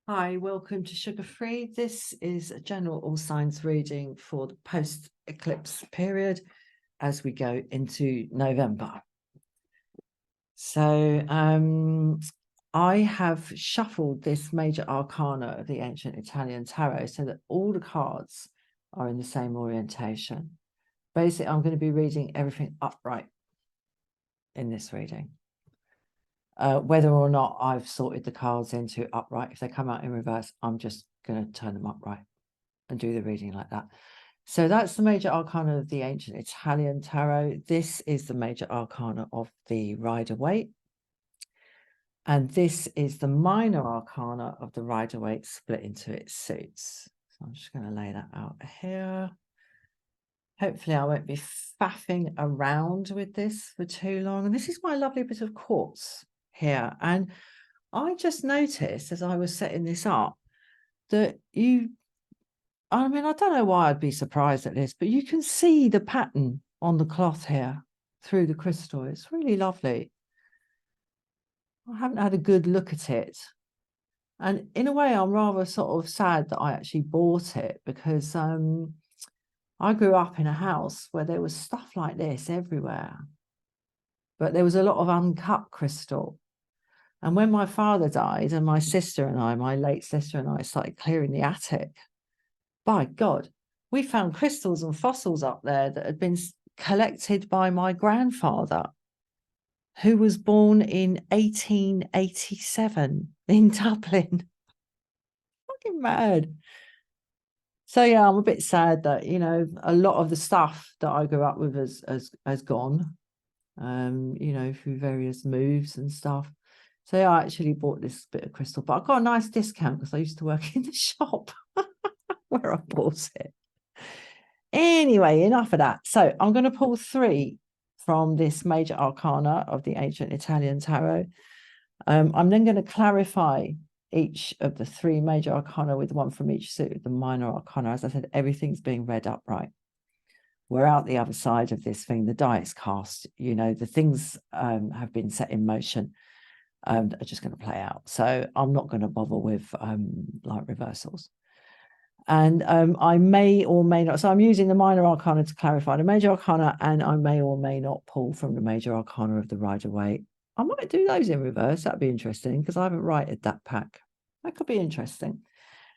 Hi, welcome to Sugar Free. This is a general all signs reading for the post-eclipse period as we go into November. So I have shuffled this major arcana of the ancient Italian tarot so that all the cards are in the same orientation. Basically, I'm going to be reading everything upright in this reading. Whether or not I've sorted the cards into upright, if they come out in reverse, I'm just going to turn them upright and do the reading like that. So that's the major arcana of the ancient Italian tarot. This is the major arcana of the Rider-Waite. And this is the minor arcana of the Rider-Waite split into its suits. So I'm just going to lay that out here. Hopefully I won't be faffing around with this for too long. And this is my lovely bit of quartz here. And I just noticed as I was setting this up that I mean, I don't know why I'd be surprised at this, but you can see the pattern on the cloth here through the crystal. It's really lovely. I haven't had a good look at it. And in a way, I'm rather sort of sad that I actually bought it because I grew up in a house where there was stuff like this everywhere. But there was a lot of uncut crystal. And when my father died and my sister and I, my late sister and I, started clearing the attic, by God, we found crystals and fossils up there that had been collected by my grandfather, who was born in 1887 in Dublin. Fucking mad. So yeah, I'm a bit sad that, you know, a lot of the stuff that I grew up with has gone, you know, through various moves and stuff. So yeah, I actually bought this bit of crystal, but I got a nice discount because I used to work in the shop where I bought it. Anyway, enough of that. So I'm going to pull 3 from this major arcana of the ancient Italian tarot. I'm then going to clarify each of the 3 major arcana with one from each suit of the minor arcana. As I said, everything's being read upright. We're out the other side of this thing. The die is cast. You know, the things have been set in motion. Are just going to play out. So I'm not going to bother with like reversals. And I may or may not. So I'm using the minor arcana to clarify the major arcana, and I may or may not pull from the major arcana of the Rider-Waite. I might do those in reverse. That'd be interesting because I haven't righted that pack. That could be interesting.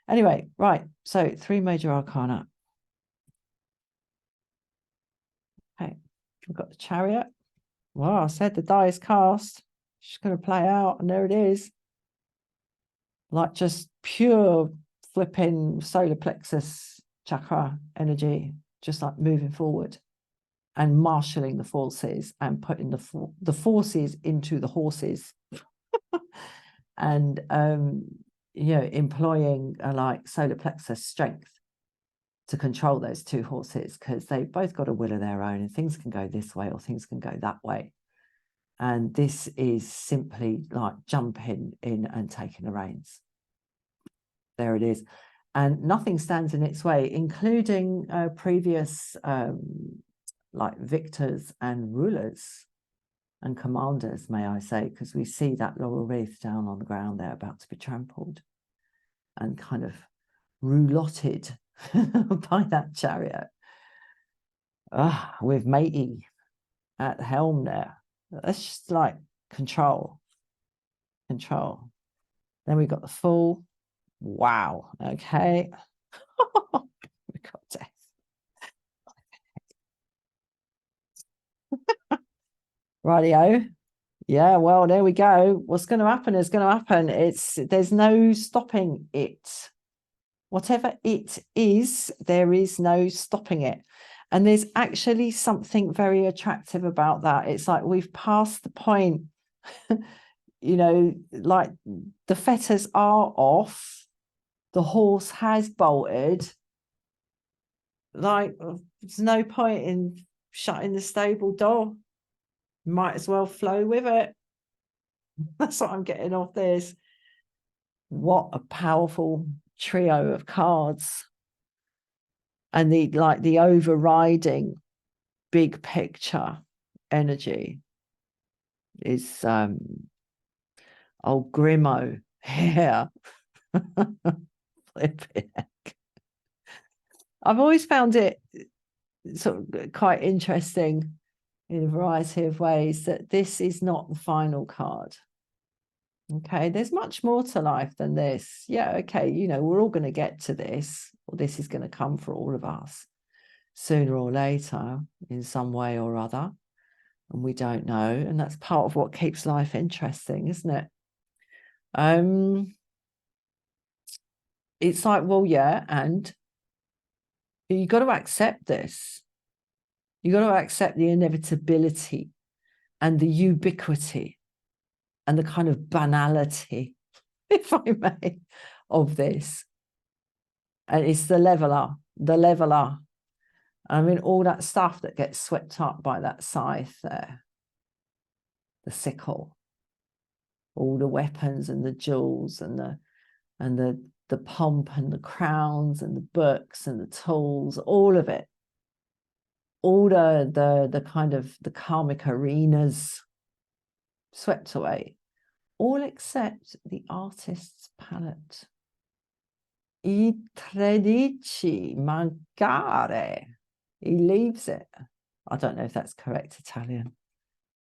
Anyway, right. So 3 major arcana. Okay, we've got the Chariot. Well, I said the die is cast. It's going to play out, and there it is. Like just pure flipping solar plexus chakra energy, just like moving forward and marshalling the forces and putting the forces into the horses and you know, employing like solar plexus strength to control those 2 horses, because they've both got a will of their own and things can go this way or things can go that way. And this is simply like jumping in and taking the reins. There it is. And nothing stands in its way, including previous like victors and rulers and commanders, may I say, because we see that laurel wreath down on the ground there about to be trampled and kind of rouloted by that chariot. With matey at the helm there. That's just like control. Then we got the Fool. Wow. Okay. We got death. Rightio. Yeah, well, there we go. What's going to happen is going to happen. There's no stopping it. Whatever it is, there is no stopping it. And there's actually something very attractive about that. It's like we've passed the point, you know, like the fetters are off. The horse has bolted. Like, there's no point in shutting the stable door. Might as well flow with it. That's what I'm getting off this. What a powerful trio of cards. And the overriding big picture energy is old Grimo here. Flipping heck. I've always found it sort of quite interesting in a variety of ways that this is not the final card. Okay, there's much more to life than this. Yeah, okay, you know, we're all going to get to this, or this is going to come for all of us sooner or later in some way or other. And we don't know. And that's part of what keeps life interesting, isn't it? It's like, well, yeah, and you got to accept this. You got to accept the inevitability and the ubiquity and the kind of banality, if I may, of this. And it's the leveler, the leveler. I mean, all that stuff that gets swept up by that scythe there, the sickle, all the weapons and the jewels and the pomp and the crowns and the books and the tools, all of it, all the kind of the karmic arenas swept away, all except the artist's palette. I 13 mancare. He leaves it. I don't know if that's correct Italian.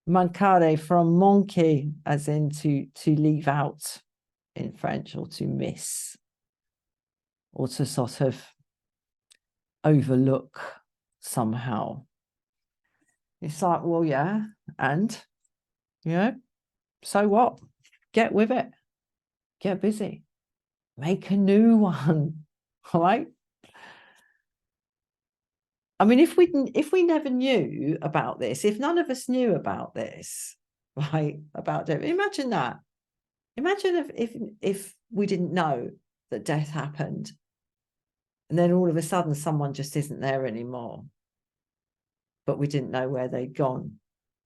Mancare from manquer, as in to leave out in French, or to miss, or to sort of overlook somehow. It's like, well, yeah, and, you know, so what? Get with it. Get busy. Make a new one, all right? I mean, if we never knew about this, if none of us knew about this, right, about death, imagine that. Imagine if we didn't know that death happened, and then all of a sudden someone just isn't there anymore, but we didn't know where they'd gone.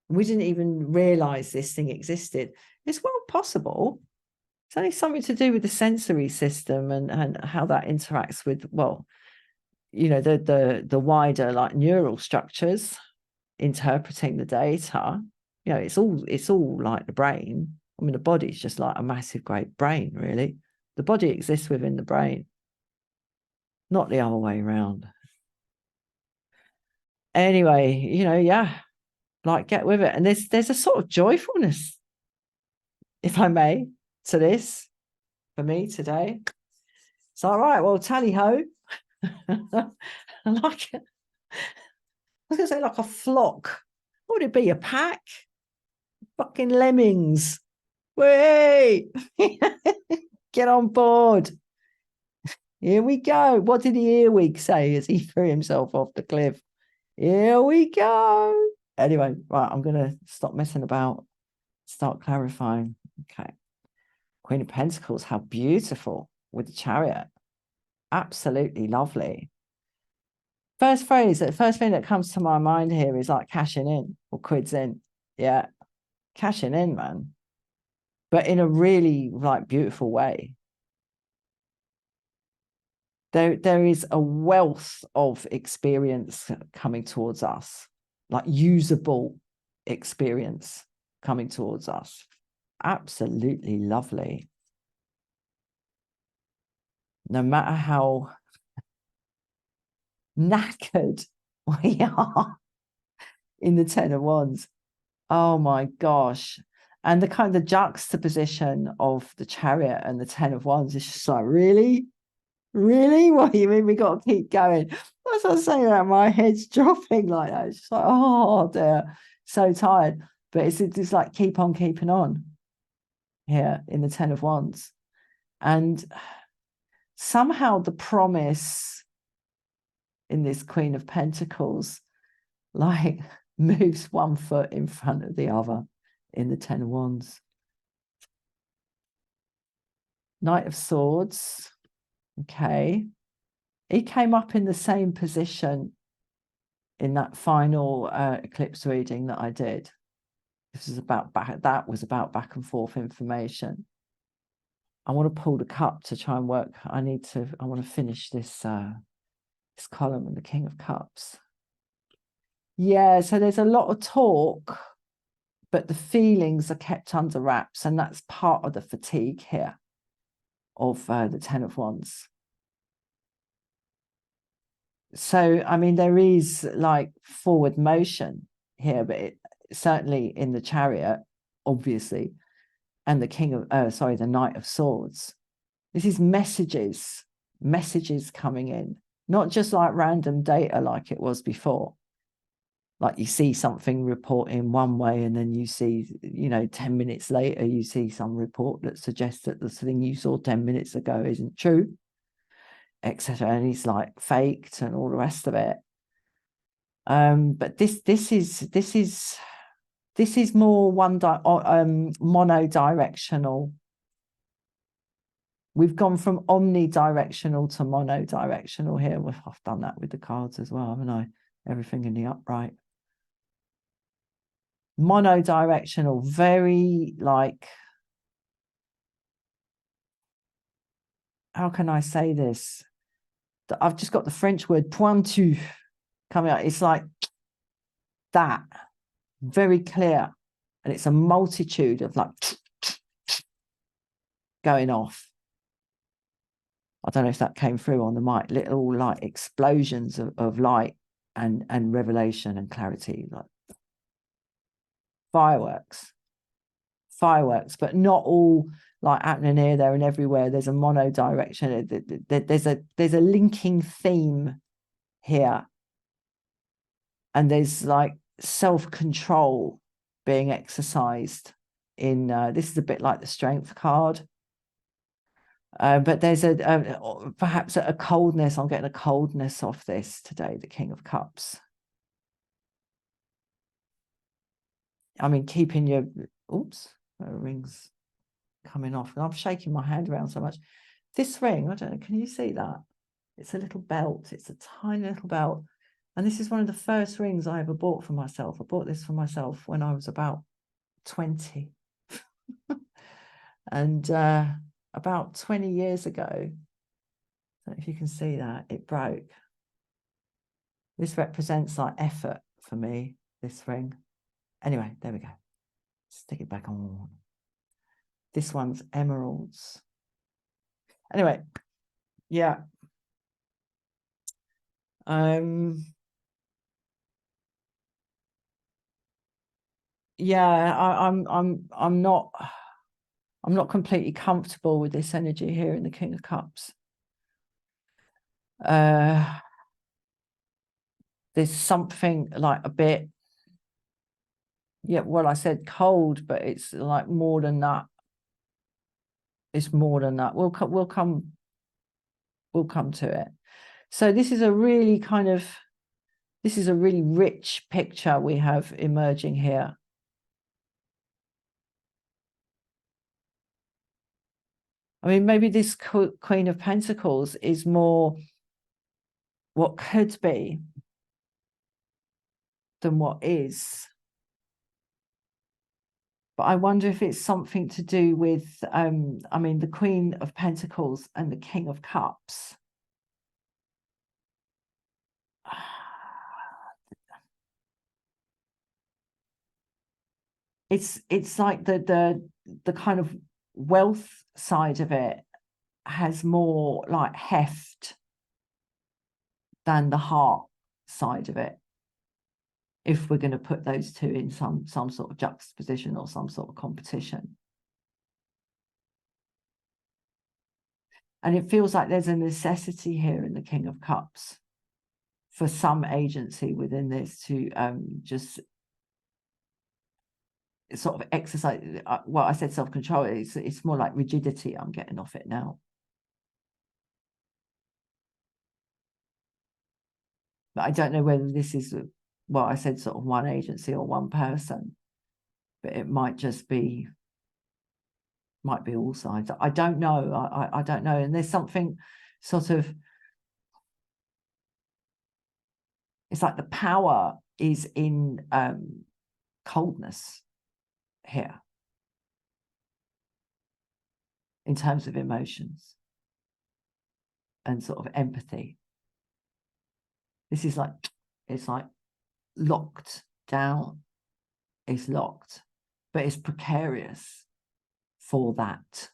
We didn't even realize this thing existed. It's well possible. It's only something to do with the sensory system and how that interacts with, well, you know, the wider like neural structures interpreting the data. You know, it's all like the brain. I mean, the body's just like a massive great brain, really. The body exists within the brain, not the other way around. Anyway, you know, yeah, like get with it. And there's a sort of joyfulness, if I may, to this for me today. It's all right. Well, tally ho. Like, I was going to say like a flock. What would it be? A pack? Fucking lemmings. Wait, get on board. Here we go. What did the earwig say as he threw himself off the cliff? Here we go. Anyway, right, I'm going to stop messing about, start clarifying. Okay. Queen of Pentacles, how beautiful with the Chariot. Absolutely lovely. First thing that comes to my mind here is like cashing in or quids in. Yeah, cashing in, man. But in a really like beautiful way. There is a wealth of experience coming towards us, like usable experience coming towards us. Absolutely lovely. No matter how knackered we are in the Ten of Wands. Oh my gosh. And the kind of juxtaposition of the Chariot and the Ten of Wands is just like, really? Really? What do you mean we got to keep going? That's what I'm saying, that my head's dropping like that. It's just like, oh dear, so tired. But it's like keep on keeping on here in the Ten of Wands. And somehow the promise in this Queen of Pentacles like moves one foot in front of the other in the Ten of Wands. Knight of Swords. Okay. He came up in the same position in that final eclipse reading that I did. This was about that was about back and forth information. I want to pull the cup to try and work. I want to finish this this column in the King of Cups. Yeah, so there's a lot of talk, but the feelings are kept under wraps, and that's part of the fatigue here of the Ten of Wands. So, I mean, there is like forward motion here, but certainly in the Chariot, obviously, and the the Knight of Swords. This is messages coming in, not just like random data like it was before. Like you see something report in one way and then you see, 10 minutes later, you see some report that suggests that the thing you saw 10 minutes ago isn't true, etc. And he's like faked and all the rest of it. But this is more monodirectional. We've gone from omnidirectional to monodirectional here. Well, I've done that with the cards as well, haven't I? Everything in the upright. Monodirectional, very like, how can I say this? I've just got the French word pointu coming out. It's like that, very clear. And it's a multitude of like going off. I don't know if that came through on the mic, little like explosions of light and revelation and clarity, like fireworks, but not all like happening here, there, and everywhere. There's a monodirection. There's a linking theme here, and there's like self-control being exercised in this is a bit like the Strength card. But there's perhaps a coldness. I'm getting a coldness off this today, the King of Cups. I mean, keeping your, rings coming off. I'm shaking my hand around so much. This ring, I don't know, can you see that? It's a little belt. It's a tiny little belt. And this is one of the first rings I ever bought for myself. I bought this for myself when I was about 20. And about 20 years ago, I don't know if you can see that, it broke. This represents like effort for me, this ring. Anyway, there we go. Stick it back on. This one's emeralds. Anyway, yeah. Yeah, I'm not completely comfortable with this energy here in the King of Cups. There's something like a bit, well, I said cold, but it's like more than that. It's more than that. We'll come to it. So this is a really rich picture we have emerging here. I mean, maybe this Queen of Pentacles is more what could be than what is. But I wonder if it's something to do with, I mean, the Queen of Pentacles and the King of Cups. It's like the kind of wealth side of it has more like heft than the heart side of it, if we're going to put those two in some sort of juxtaposition or some sort of competition. And it feels like there's a necessity here in the King of Cups for some agency within this to just sort of exercise. Well, I said self-control. It's more like rigidity I'm getting off it now. But I don't know whether this is, well, I said sort of one agency or one person, but it might just be, might be all sides. I don't know. I don't know. And there's something sort of, it's like the power is in coldness here in terms of emotions and sort of empathy. This is like, it's like locked down. It's locked, but it's precarious for that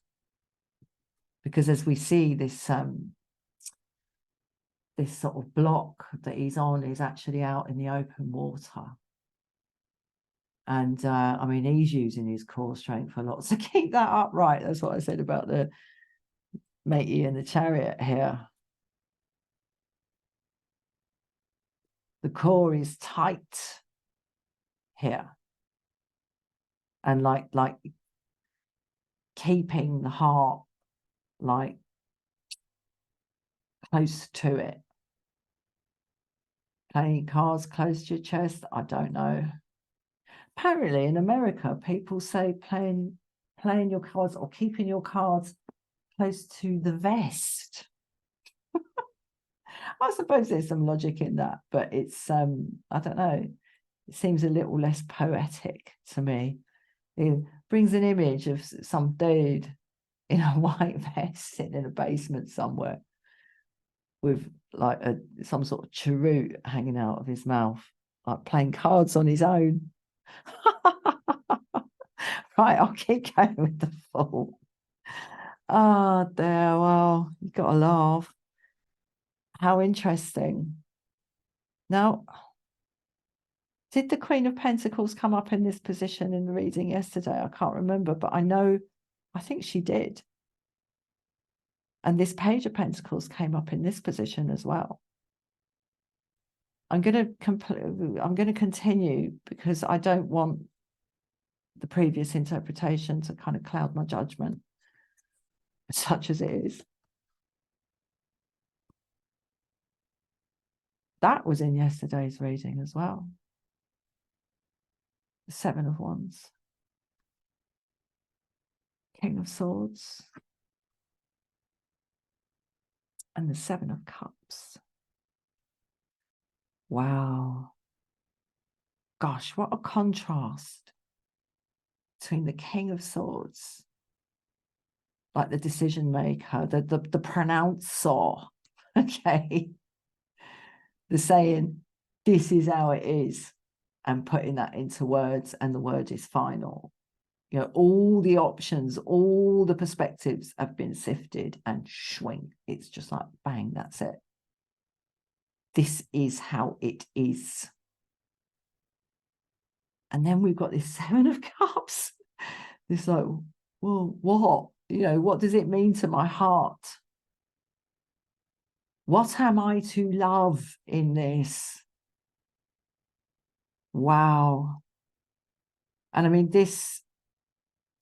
because as we see, this this sort of block that he's on is actually out in the open water. And I mean, he's using his core strength a lot to keep that upright. That's what I said about the matey in the chariot here. The core is tight here. And like keeping the heart like close to it. Playing cards close to your chest, I don't know. Apparently in America, people say playing your cards or keeping your cards close to the vest. I suppose there's some logic in that, but it's I don't know. It seems a little less poetic to me. It brings an image of some dude in a white vest sitting in a basement somewhere with like some sort of cheroot hanging out of his mouth, like playing cards on his own. Right, I'll keep going with the Fool. Oh, there, well, you've got to laugh. How interesting. Now, did the Queen of Pentacles come up in this position in the reading yesterday? I can't remember, but I think she did. And this Page of Pentacles came up in this position as well. I'm going to continue because I don't want the previous interpretation to kind of cloud my judgment, such as it is. That was in yesterday's reading as well. The Seven of Wands. King of Swords. And the Seven of Cups. Wow. Gosh, what a contrast between the King of Swords, like the decision maker, the pronouncer, okay, the saying, this is how it is, and putting that into words, and the word is final. You know, all the options, all the perspectives have been sifted, and swing. It's just like, bang, that's it. This is how it is. And then we've got this Seven of Cups. It's like, well, what? You know, what does it mean to my heart? What am I to love in this? Wow. And I mean, this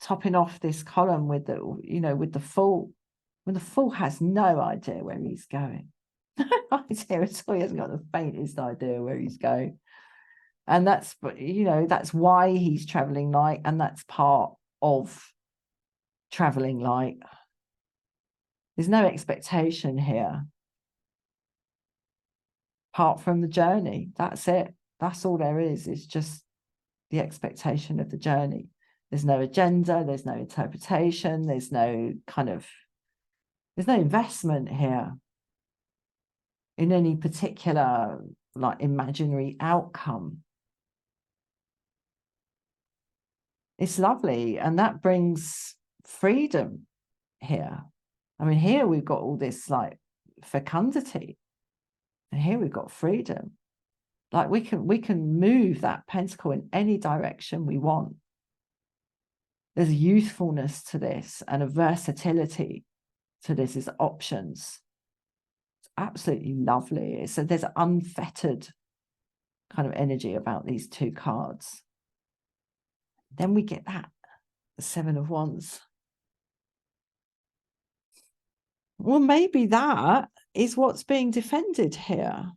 topping off this column with the, you know, with the Fool, when the Fool has no idea where he's going. No idea at all. He hasn't got the faintest idea where he's going. And that's, you know, that's why he's traveling light, and that's part of traveling light. There's no expectation here apart from the journey. That's it. That's all there is. It's just the expectation of the journey. There's no agenda. There's no interpretation. There's no investment here in any particular like imaginary outcome. It's lovely. And that brings freedom here. I mean, here we've got all this like fecundity, and here we've got freedom. Like we can move that pentacle in any direction we want. There's a youthfulness to this and a versatility to this. Is options. It's absolutely lovely. So there's an unfettered kind of energy about these two cards. Then we get that, the Seven of Wands. Well, maybe that is what's being defended here.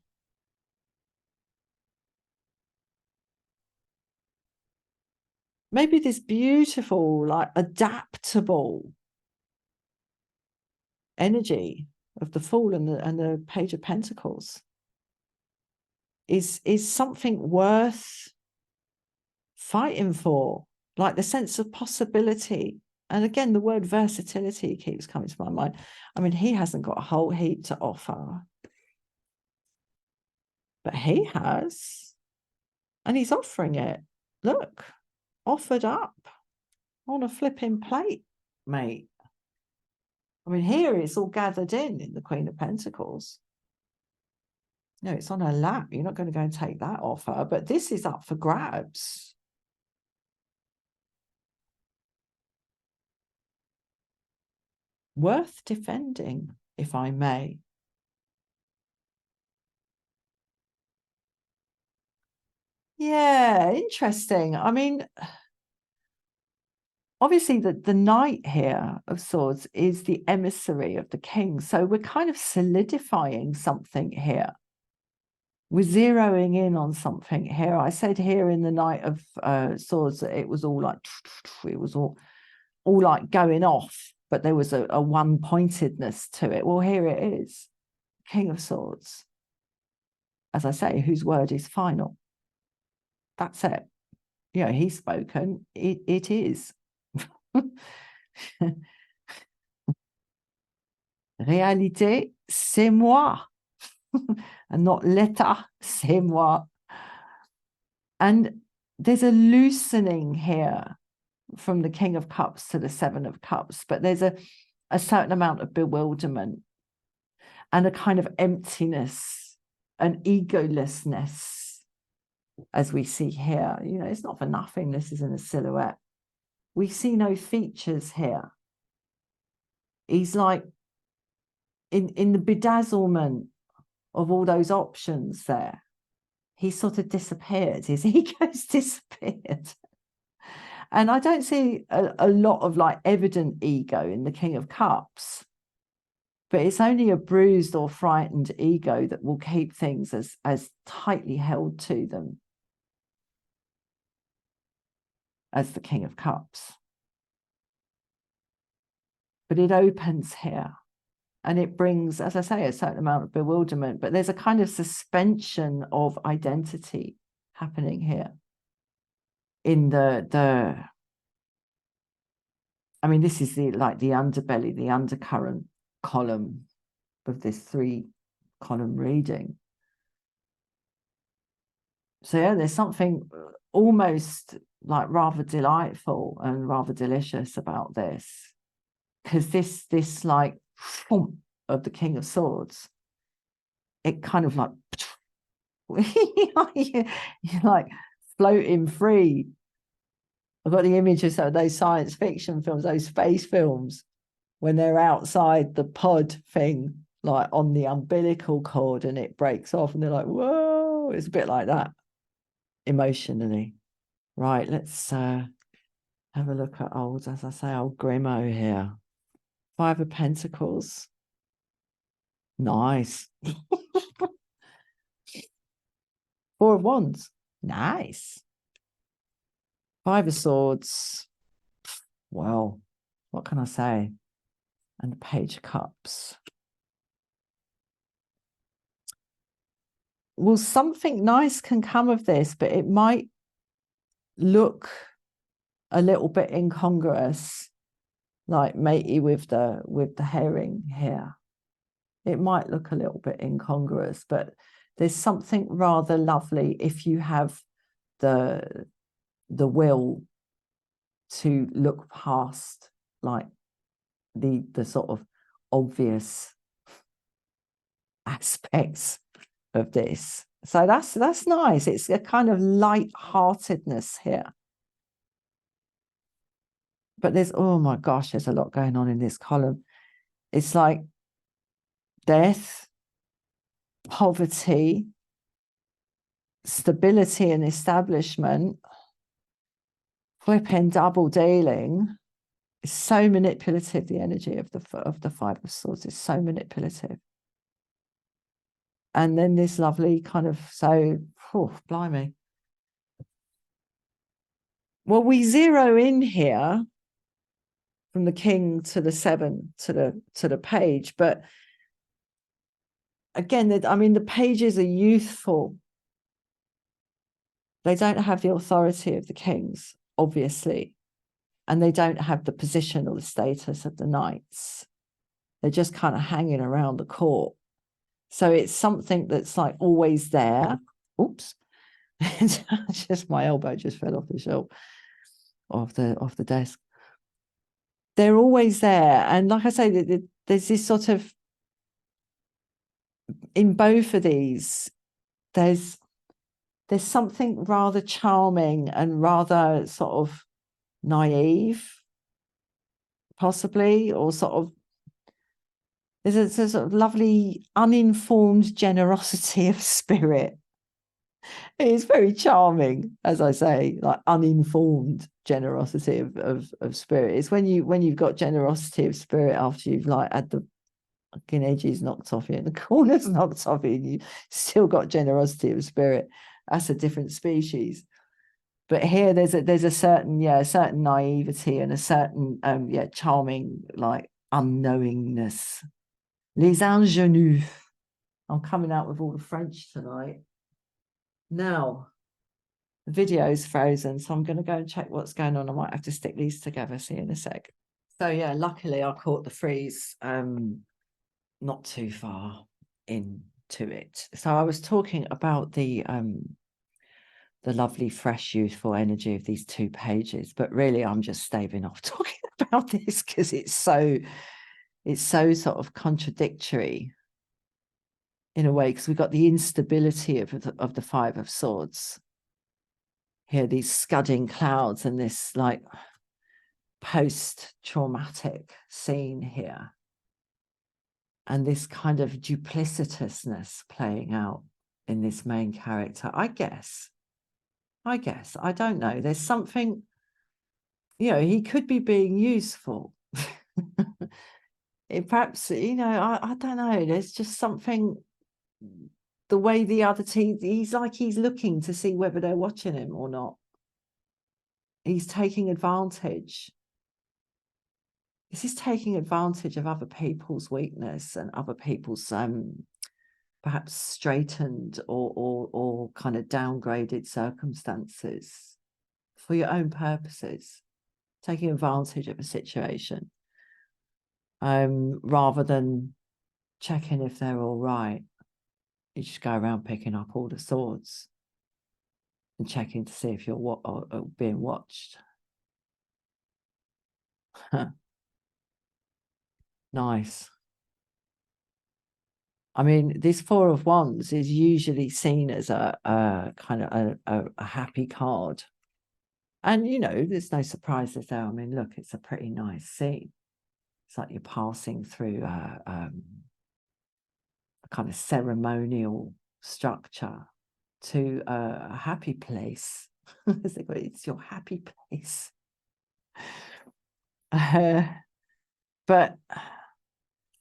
Maybe this beautiful, like adaptable energy of the Fool and the Page of Pentacles is something worth fighting for, like the sense of possibility. And again, the word versatility keeps coming to my mind. I mean, he hasn't got a whole heap to offer, but he has, and he's offering it. Look, offered up on a flipping plate, mate. I mean, here it's all gathered in the Queen of Pentacles. No, it's on her lap. You're not going to go and take that off her, but this is up for grabs. Worth defending, if I may. Yeah, interesting. I mean, obviously the Knight here of Swords is the emissary of the King. So we're kind of solidifying something here. We're zeroing in on something here. I said here in the Knight of Swords that it was all like, it was all like going off, but there was a one-pointedness to it. Well, here it is, King of Swords. As I say, whose word is final. That's it. You know, he's spoken. It is. Réalité, c'est moi. And not l'état, c'est moi. And there's a loosening here from the King of Cups to the Seven of Cups, but there's a certain amount of bewilderment and a kind of emptiness, an egolessness, as we see here. You know, it's not for nothing this is in a silhouette. We see no features here. He's like in the bedazzlement of all those options there. He sort of disappeared. His ego's disappeared. And I don't see a lot of like evident ego in the King of Cups, but it's only a bruised or frightened ego that will keep things as tightly held to them as the King of Cups. But it opens here and it brings, as I say, a certain amount of bewilderment, but there's a kind of suspension of identity happening here in I mean, this is the underbelly, the undercurrent column of this 3-column reading. So yeah, there's something almost like rather delightful and rather delicious about this, because this like of the King of Swords, it kind of like you're like floating free. I've got the images of those science fiction films, those space films, when they're outside the pod thing, like on the umbilical cord, and it breaks off and they're like, whoa, it's a bit like that emotionally. Right, let's have a look at old, as I say, old Grimo here. 5 of Pentacles. Nice. 4 of Wands. Nice. 5 of Swords. Well, what can I say? And the Page of Cups. Well, something nice can come of this, but it might look a little bit incongruous, like matey with the herring here. It might look a little bit incongruous, but there's something rather lovely if you have the will to look past like the sort of obvious aspects of this. So that's nice. It's a kind of light-heartedness here. But there's, oh my gosh, there's a lot going on in this column. It's like death, poverty, stability and establishment, flipping double dealing. It's so manipulative. The energy of the 5 of Swords is so manipulative. And then this lovely kind of, so, oh, blimey. Well, we zero in here from the King to the 7 to the Page, but again, I mean, the pages are youthful. They don't have the authority of the kings, obviously, and they don't have the position or the status of the knights. They're just kind of hanging around the court. So it's something that's like always there. Oops. Just my elbow just fell off the shelf, off the desk. They're always there. And like I say, there's this sort of, in both of these, there's something rather charming and rather sort of naive, possibly, or sort of, there's a sort of lovely uninformed generosity of spirit. It's very charming, as I say, like uninformed generosity of spirit. It's when you've got generosity of spirit after you've like had the fucking edges knocked off you and the corners knocked off you, and you still got generosity of spirit. That's a different species. But here there's a certain naivety and a certain charming like unknowingness. Les ingénus. I'm coming out with all the French tonight. Now, the video's frozen, so I'm going to go and check what's going on. I might have to stick these together. See you in a sec. So yeah, luckily I caught the freeze not too far into it. So I was talking about the lovely, fresh, youthful energy of these 2 pages, but really I'm just staving off talking about this because it's so sort of contradictory in a way, because we've got the instability of the 5 of Swords here, these scudding clouds, and this like post-traumatic scene here, and this kind of duplicitousness playing out in this main character. I guess, I don't know. There's something, he could be being useful. Perhaps, I don't know. There's just something, the way the other team, he's looking to see whether they're watching him or not. He's taking advantage. This is taking advantage of other people's weakness and other people's perhaps straightened or kind of downgraded circumstances for your own purposes, taking advantage of a situation rather than checking if they're all right. You just go around picking up all the swords and checking to see if you're being watched. Nice. I mean, this 4 of Wands is usually seen as a kind of a happy card. And, there's no surprises there. I mean, look, it's a pretty nice scene. It's like you're passing through a kind of ceremonial structure to a happy place. It's your happy place. But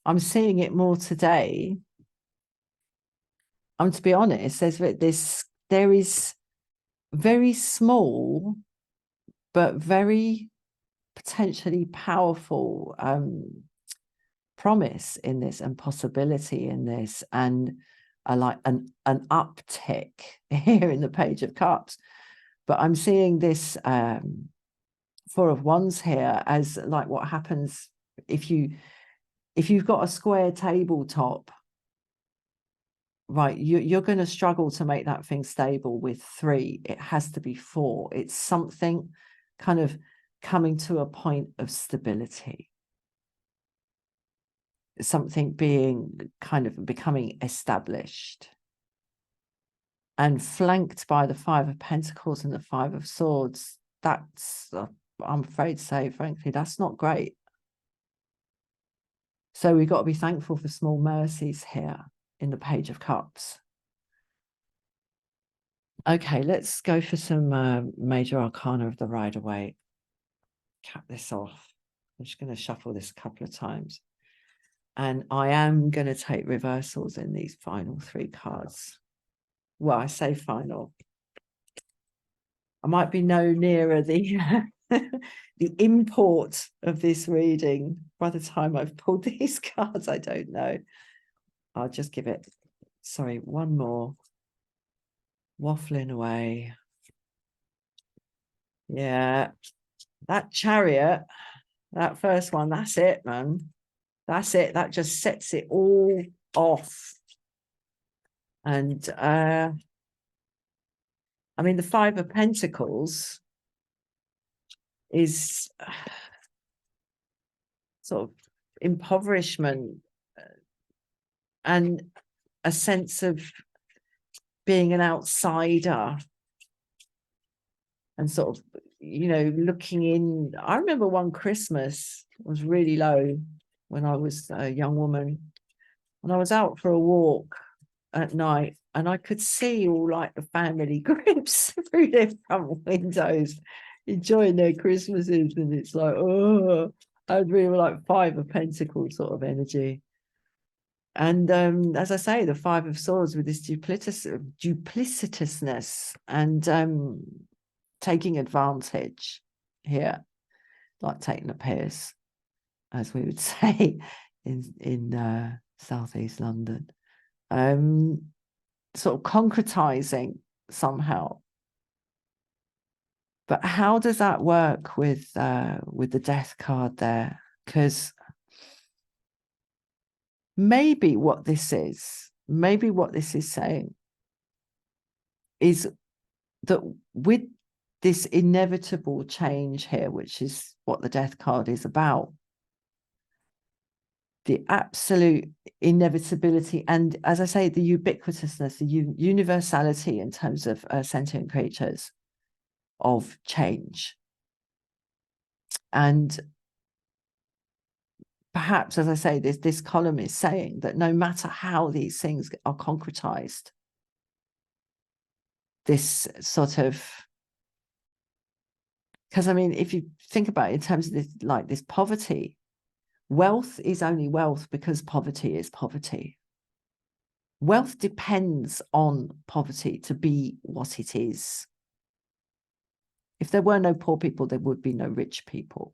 I'm seeing it more today. To be honest, there is very small but very potentially powerful promise in this and possibility in this, and like an uptick here in the Page of Cups. But I'm seeing this 4 of Wands here as like what happens if you've got a square tabletop, right? You're going to struggle to make that thing stable with 3. It has to be 4. It's something kind of coming to a point of stability, something being kind of becoming established, and flanked by the 5 of Pentacles and the 5 of Swords. That's I'm afraid to say, frankly, that's not great. So we've got to be thankful for small mercies here in the Page of Cups. Okay, let's go for some major arcana of the Rider-Waite. Cap this off. I'm just going to shuffle this a couple of times. And I am going to take reversals in these final 3 cards. Well, I say final. I might be no nearer the the import of this reading by the time I've pulled these cards. I don't know. I'll just give it, sorry, one more. Waffling away. Yeah, that Chariot, that first one, that's it, man. That's it. That just sets it all off. And I mean, the 5 of Pentacles is sort of impoverishment and a sense of being an outsider and sort of, you know, looking in. I remember one Christmas was really low when I was a young woman, and I was out for a walk at night, and I could see all like the family groups through their front windows enjoying their Christmases, and it's like, oh, I was really like Five of Pentacles sort of energy. And as I say, the Five of Swords with this duplicitousness and taking advantage here, like taking a piss, as we would say in southeast London. Sort of concretizing somehow. But how does that work with the Death card there? Because maybe what this is saying is that with this inevitable change here, which is what the Death card is about, the absolute inevitability, and as I say, the ubiquitousness, the universality in terms of sentient creatures of change. And perhaps, as I say, this column is saying that no matter how these things are concretized, this sort of, because I mean, if you think about it in terms of this, like this poverty, wealth is only wealth because poverty is poverty. Wealth depends on poverty to be what it is. If there were no poor people, there would be no rich people.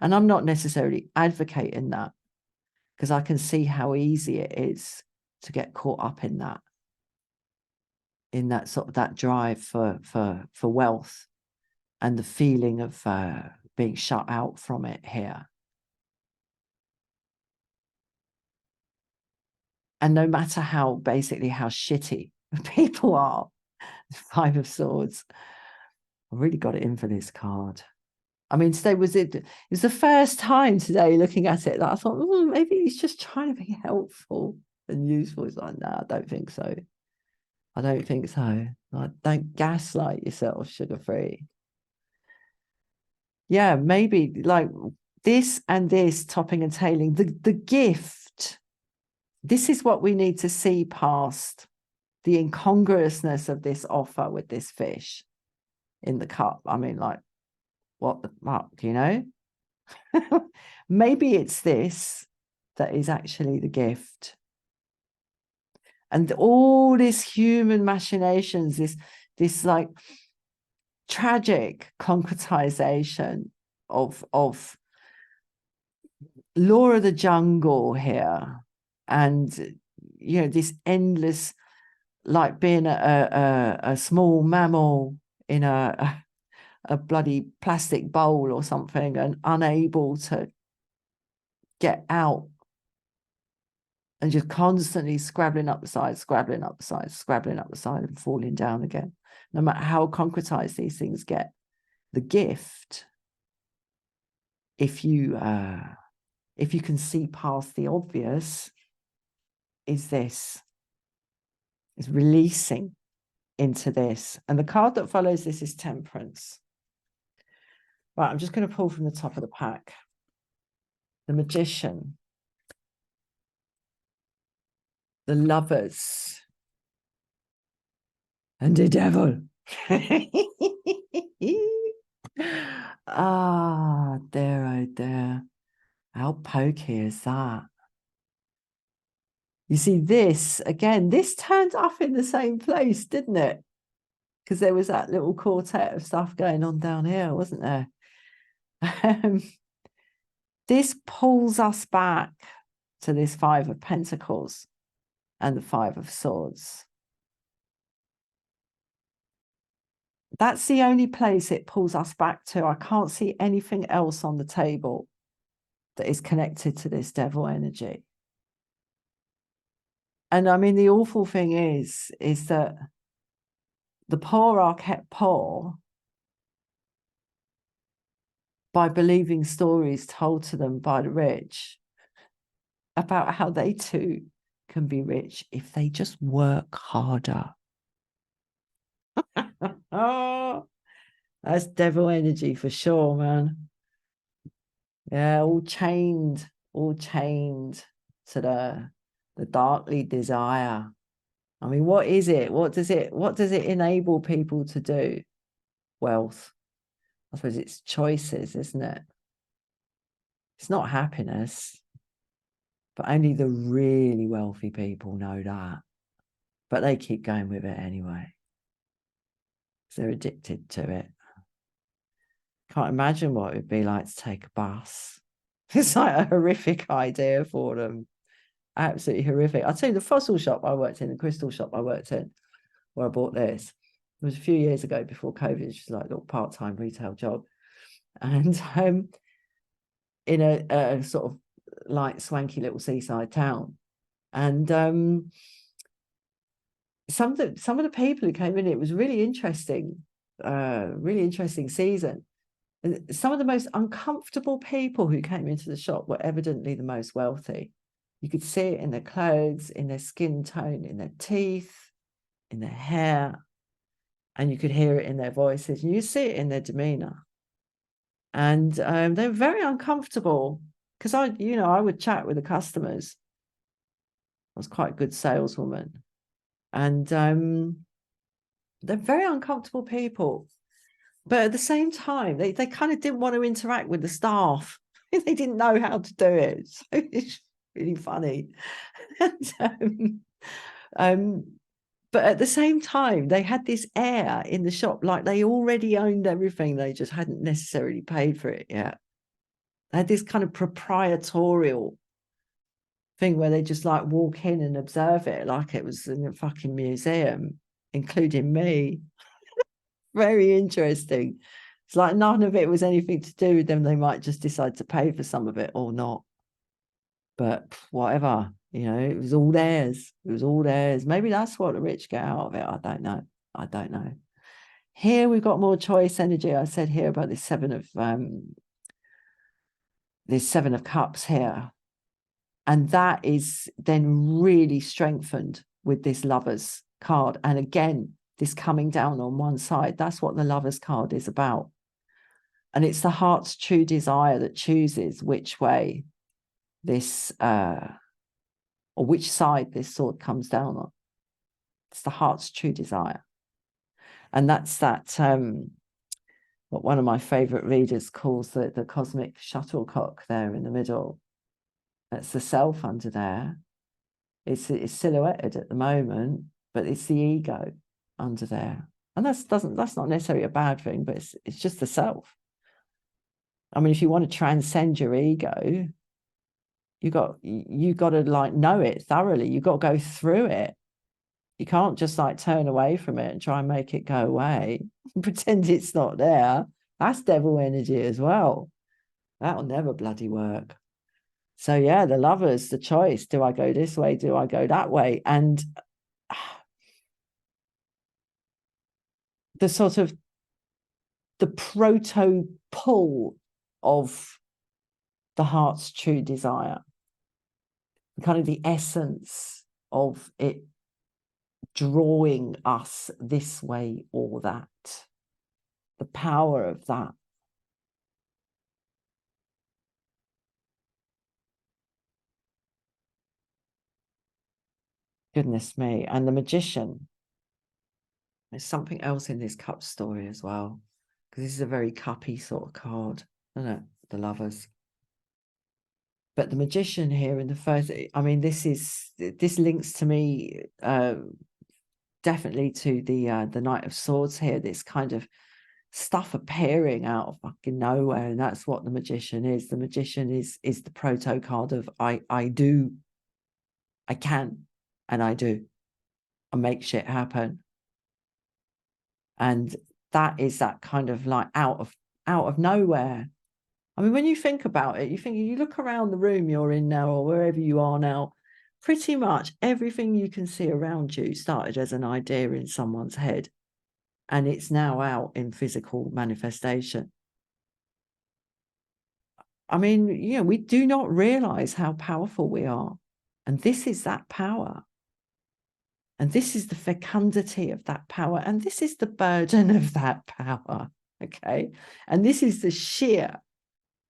And I'm not necessarily advocating that, because I can see how easy it is to get caught up in that sort of that drive for wealth and the feeling of being shut out from it here. And no matter how shitty people are, Five of Swords, I really got it in for this card. I mean, today it was the first time today looking at it that I thought, maybe he's just trying to be helpful and useful. It's like, no, I don't think so. I don't think so. Like, don't gaslight yourself, sugar free. Yeah, maybe like this and this topping and tailing, the gift. This is what we need to see past the incongruousness of this offer with this fish in the cup. I mean, like, what the fuck, you know? Maybe it's this that is actually the gift. And all this human machinations, this like tragic concretization of law of the jungle here, and you know, this endless, like being a small mammal in a bloody plastic bowl or something and unable to get out, and just constantly scrabbling up the side, scrabbling up the side, scrabbling up the side, and falling down again. No matter how concretized these things get, the gift, if you can see past the obvious, is this, is releasing into this. And the card that follows this is Temperance. Right, I'm just going to pull from the top of the pack. The Magician, the Lovers, and the Devil. Ah, there, oh there. How pokey is that? You see, this, again, this turned up in the same place, didn't it? Because there was that little quartet of stuff going on down here, wasn't there? This pulls us back to this Five of Pentacles and the Five of Swords. That's the only place it pulls us back to. I can't see anything else on the table that is connected to this devil energy. And I mean, the awful thing is that the poor are kept poor by believing stories told to them by the rich. about how they too can be rich if they just work harder. Oh, that's devil energy for sure, man. Yeah, all chained to the darkly desire. I mean, what is it? What does it enable people to do? Wealth. I suppose it's choices, isn't it? It's not happiness. But only the really wealthy people know that. But they keep going with it anyway. They're addicted to it. Can't imagine what it would be like to take a bus. It's like a horrific idea for them. Absolutely horrific. I'll tell you, the fossil shop I worked in, the crystal shop I worked in, where I bought this, it was a few years ago before COVID, which was like a little part-time retail job. And in a sort of light, swanky little seaside town. And some of the people who came in, it was really interesting season. And some of the most uncomfortable people who came into the shop were evidently the most wealthy. You could see it in their clothes, in their skin tone, in their teeth, in their hair, and you could hear it in their voices, and you see it in their demeanor. And they're very uncomfortable because I would chat with the customers. I was quite a good saleswoman, and they're very uncomfortable people. But at the same time, they kind of didn't want to interact with the staff. They didn't know how to do it. So it's really funny. And, but at the same time, they had this air in the shop like they already owned everything. They just hadn't necessarily paid for it yet. They had this kind of proprietorial thing where they just like walk in and observe it like it was in a fucking museum, including me. Very interesting. It's like none of it was anything to do with them. They might just decide to pay for some of it or not. But whatever, it was all theirs. It was all theirs. Maybe that's what the rich get out of it. I don't know. I don't know. Here we've got more choice energy. I said here about this seven of cups here. And that is then really strengthened with this Lovers card. And again, this coming down on one side. That's what the Lovers card is about. And it's the heart's true desire that chooses which way this, or which side this sword comes down on. It's the heart's true desire. And that's that, what one of my favorite readers calls the cosmic shuttlecock there in the middle. That's the self under there. It's silhouetted at the moment, but it's the ego under there. And that's not necessarily a bad thing, but it's just the self. I mean, if you want to transcend your ego, you got to like know it thoroughly. You got to go through it. You can't just like turn away from it and try and make it go away and pretend it's not there. That's devil energy as well. That'll never bloody work. So yeah, the Lovers, the choice. Do I go this way? Do I go that way? And the sort of the proto pull of the heart's true desire, kind of the essence of it drawing us this way or that, the power of that. Goodness me. And the Magician. There's something else in this cup story as well, because this is a very cuppy sort of card, isn't it? The Lovers. But the Magician here in the first, I mean, this links to me definitely to the Knight of Swords here, this kind of stuff appearing out of fucking nowhere. And that's what the Magician is. The Magician is the proto card of I do, I can, and I do. I make shit happen. And that is that kind of like out of nowhere. I mean, when you think about it, you look around the room you're in now or wherever you are now, pretty much everything you can see around you started as an idea in someone's head, and it's now out in physical manifestation. I mean, we do not realize how powerful we are. And this is that power. And this is the fecundity of that power. And this is the burden of that power. Okay. And this is the sheer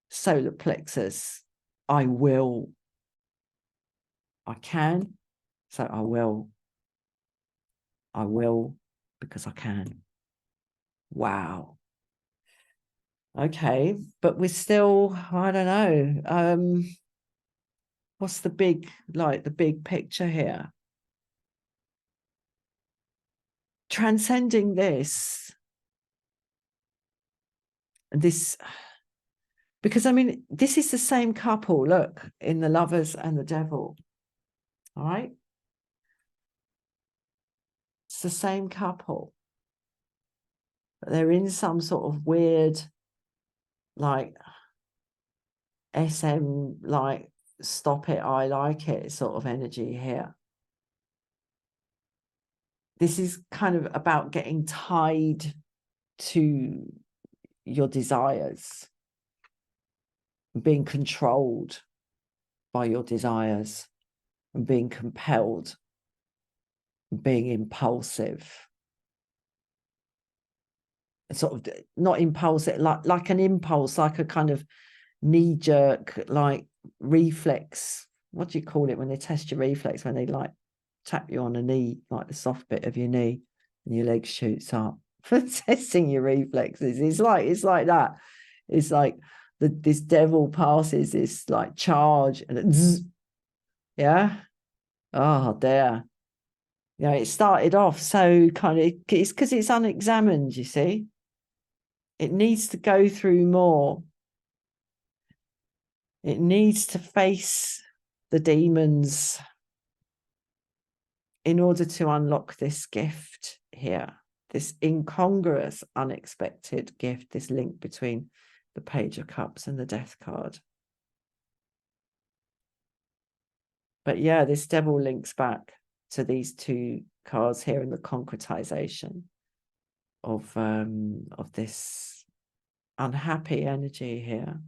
solar plexus. I will. I can. So I will. I will because I can. Wow. Okay. But we're still, I don't know. What's the big picture here? Transcending this, because I mean, this is the same couple, look, in the Lovers and the Devil. All right. It's the same couple. But they're in some sort of weird, like, SM, like, stop it, I like it sort of energy here. This is kind of about getting tied to your desires, being controlled by your desires, and being compelled, being impulsive. Sort of not impulsive, like an impulse, like a kind of knee-jerk, like reflex. What do you call it when they test your reflex? When they like tap you on a knee, like the soft bit of your knee, and your leg shoots up for testing your reflexes. It's like that. It's like this devil passes this like charge, and yeah. Oh dear. It started off so kind of, it's because it's unexamined, you see. It needs to go through more. It needs to face the demons in order to unlock this gift here, this incongruous, unexpected gift, this link between the Page of Cups and the Death card. But yeah, this devil links back to these two cards here in the concretization of this unhappy energy here.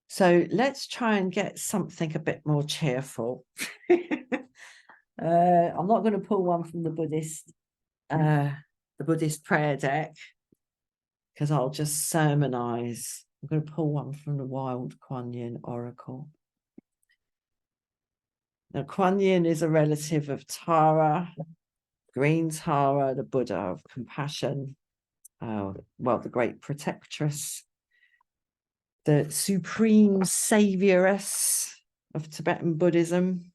So let's try and get something a bit more cheerful. I'm not going to pull one from the Buddhist prayer deck, because I'll just sermonize. I'm going to pull one from the Wild Kuan Yin Oracle. Now, Kuan Yin is a relative of Tara, Green Tara, the Buddha of compassion. Well, the great protectress, the supreme savioress of Tibetan Buddhism.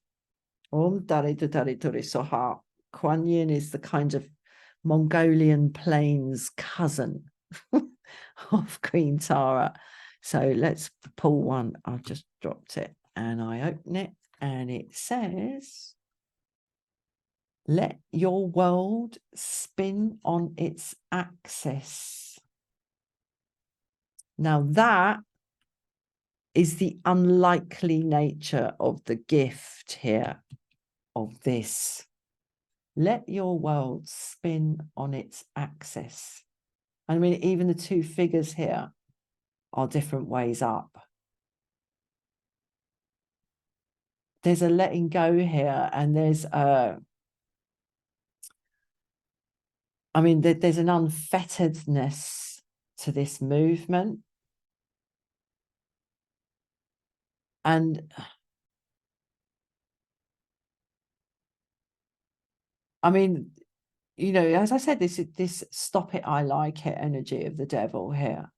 Om Dari Dari Dari Soha. Kuan Yin is the kind of Mongolian plains cousin of Queen Tara. So let's pull one. I've just dropped it and I open it, and it says, let your world spin on its axis. Now that is the unlikely nature of the gift here, of this. Let your world spin on its axis. I mean, even the two figures here are different ways up. There's a letting go here, and there's a, I mean, there's an unfetteredness to this movement. And I mean, as I said, this stop it, I like it energy of the devil here.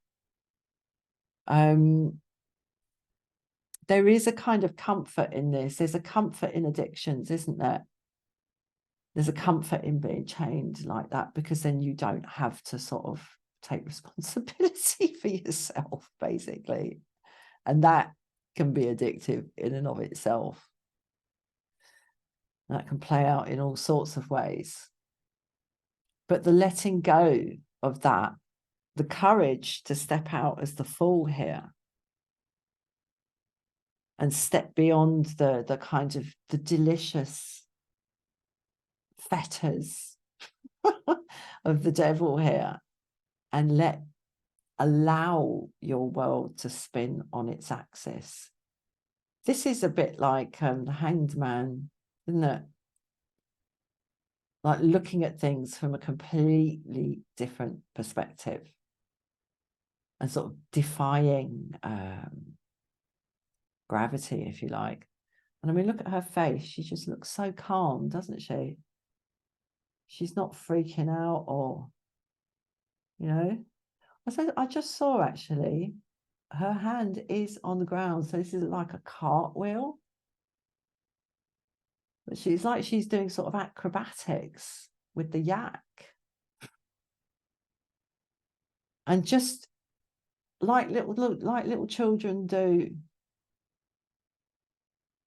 There is a kind of comfort in this. There's a comfort in addictions, isn't there? There's a comfort in being chained like that, because then you don't have to sort of take responsibility for yourself, basically. And that can be addictive in and of itself. That can play out in all sorts of ways. But the letting go of that, the courage to step out as the fool here and step beyond the kind of the delicious fetters of the devil here, and let allow your world to spin on its axis. This is a bit like the Hanged Man, isn't it? Like looking at things from a completely different perspective and sort of defying gravity, if you like. And I mean, look at her face. She just looks so calm, doesn't she? She's not freaking out or, you know. I just saw actually her hand is on the ground. So this is like a cartwheel. But she's like she's doing sort of acrobatics with the yak. And just like little children do.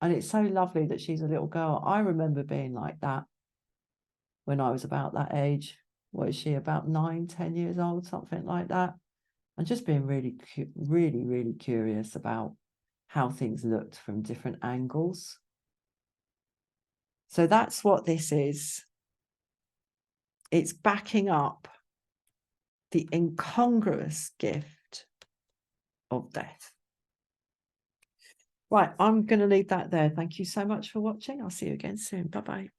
And it's so lovely that she's a little girl. I remember being like that when I was about that age. What is she, about 9, 10 years old, something like that? And just being really, really curious about how things looked from different angles. So that's what this is. It's backing up the incongruous gift of death. Right, I'm going to leave that there. Thank you so much for watching. I'll see you again soon. Bye-bye.